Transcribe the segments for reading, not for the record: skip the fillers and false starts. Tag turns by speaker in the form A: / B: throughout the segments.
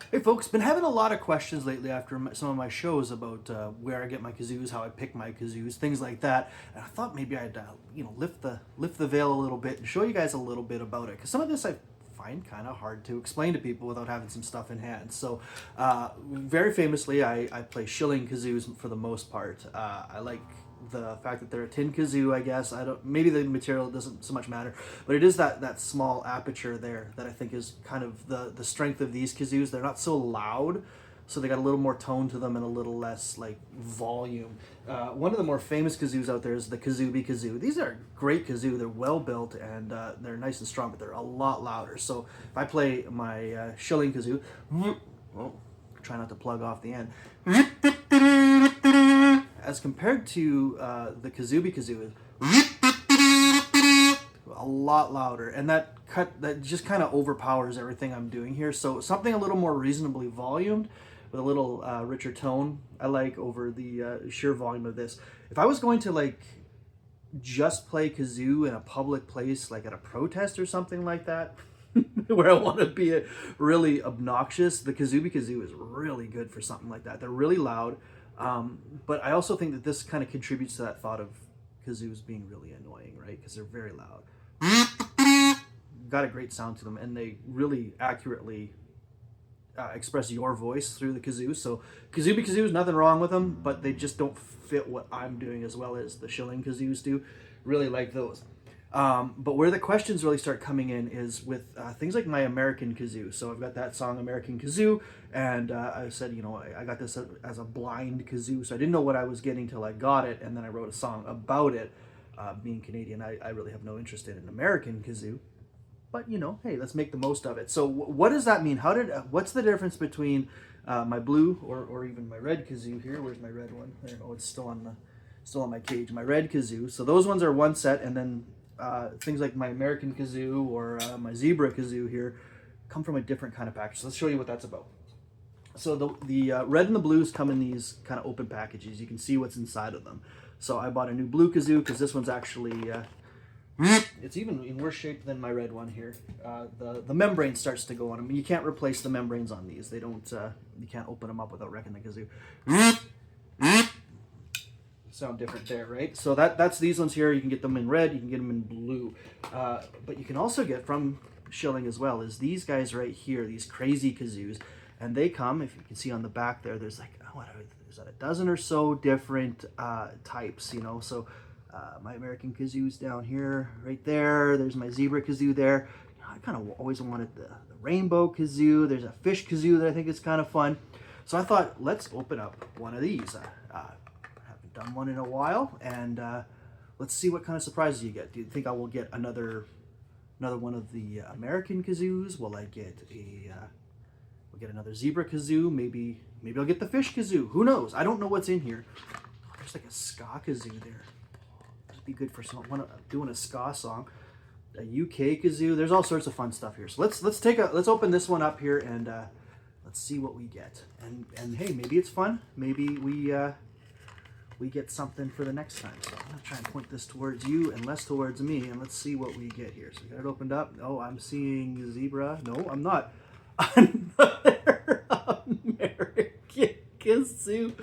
A: Hey folks, been having a lot of questions lately after some of my shows about where I get my kazoos, how I pick my kazoos, things like that. And I thought maybe I'd lift the veil a little bit and show you guys a little bit about it, because some of this I find kind of hard to explain to people without having some stuff in hand. So, very famously, I play shilling kazoos for the most part. I like the fact that they're a tin kazoo, I guess. I don't, maybe the material doesn't so much matter, but it is that small aperture there that I think is kind of the strength of these kazoos. They're not so loud, so they got a little more tone to them and a little less like volume. One of the more famous kazoos out there is the Kazoo. These are great kazoo. They're well built and they're nice and strong, but they're a lot louder. So if I play my shilling kazoo, well, try not to plug off the end, as compared to the Kazoo, a lot louder, and that just kind of overpowers everything I'm doing here. So something a little more reasonably volumed with a little richer tone I like over the sheer volume of this. If I was going to like just play kazoo in a public place, like at a protest or something like that, where I want to be really obnoxious, the Kazoo is really good for something like that. They're really loud, but I also think that this kind of contributes to that thought of kazoos being really annoying, right? Because they're very loud. Got a great sound to them, and they really accurately express your voice through the kazoo. So kazoos, nothing wrong with them, but they just don't fit what I'm doing as well as the shilling kazoos do. Really like those. But where the questions really start coming in is with things like my American kazoo. So I've got that song American Kazoo, and I said, I got this as a blind kazoo, so I didn't know what I was getting till I got it, and then I wrote a song about it. Being Canadian, I really have no interest in an American kazoo. But hey, let's make the most of it. So what does that mean? What's the difference between my blue or even my red kazoo here? Where's my red one? There. Oh, it's still on my cage. My red kazoo. So those ones are one set, and then things like my American kazoo or my zebra kazoo here come from a different kind of package. So let's show you what that's about. So the red and the blues come in these kind of open packages. You can see what's inside of them. So I bought a new blue kazoo because this one's actually it's even in worse shape than my red one here. The membrane starts to go on them. You can't replace the membranes on these. They don't. You can't open them up without wrecking the kazoo. Sound different there, right? So that's these ones here. You can get them in red. You can get them in blue. But you can also get from shilling as well is these guys right here. These crazy kazoos, and they come. If you can see on the back there, there's like is that a dozen or so different types. So. My American kazoo's down here, right there. There's my zebra kazoo there. I kind of always wanted the rainbow kazoo. There's a fish kazoo that I think is kind of fun. So I thought, let's open up one of these. I haven't done one in a while, and let's see what kind of surprises you get. Do you think I will get another one of the American kazoos? Will I get we'll get another zebra kazoo? Maybe I'll get the fish kazoo. Who knows? I don't know what's in here. Oh, there's like a ska kazoo there. Be good for doing a ska song, a UK kazoo. There's all sorts of fun stuff here. So let's open this one up here and let's see what we get. And hey, maybe it's fun. Maybe we get something for the next time. So I'm gonna try and point this towards you and less towards me, and let's see what we get here. So we got it opened up. Oh, I'm seeing zebra. No, I'm not. Another American kazoo.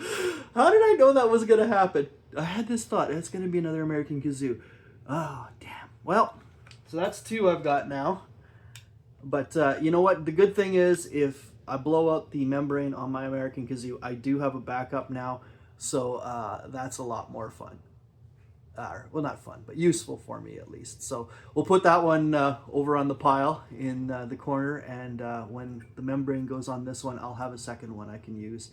A: How did I know that was gonna happen? I had this thought, it's going to be another American kazoo. Oh, damn. Well, so that's two I've got now. But you know what? The good thing is if I blow out the membrane on my American kazoo, I do have a backup now. So that's a lot more fun. Well, not fun, but useful for me at least. So we'll put that one over on the pile in the corner. And when the membrane goes on this one, I'll have a second one I can use.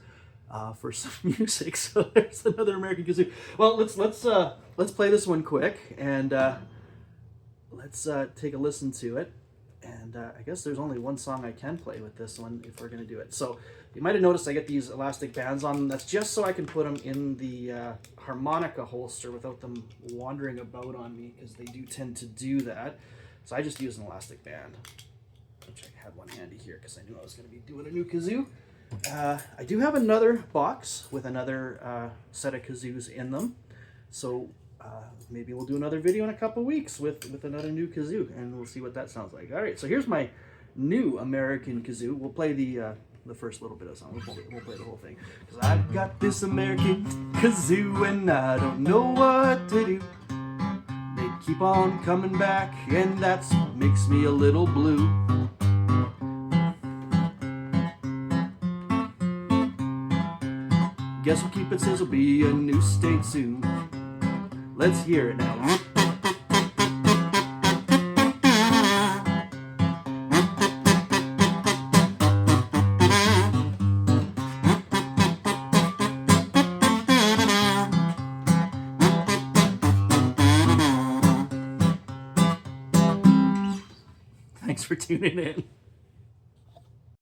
A: For some music. So there's another American kazoo. Well, let's play this one quick and let's take a listen to it. And I guess there's only one song I can play with this one if we're gonna do it. So you might have noticed I get these elastic bands on them. That's just so I can put them in the harmonica holster without them wandering about on me, because they do tend to do that. So I just use an elastic band, which I had one handy here because I knew I was gonna be doing a new kazoo. I do have another box with another set of kazoos in them, so maybe we'll do another video in a couple weeks with another new kazoo, and we'll see what that sounds like. All right, so here's my new American kazoo. We'll play the the first little bit of the song. We'll play the whole thing. Because I've got this American kazoo and I don't know what to do. They keep on coming back and that's what makes me a little blue. Guess we'll keep it since it'll be a new state soon. Let's hear it now. Thanks for tuning in.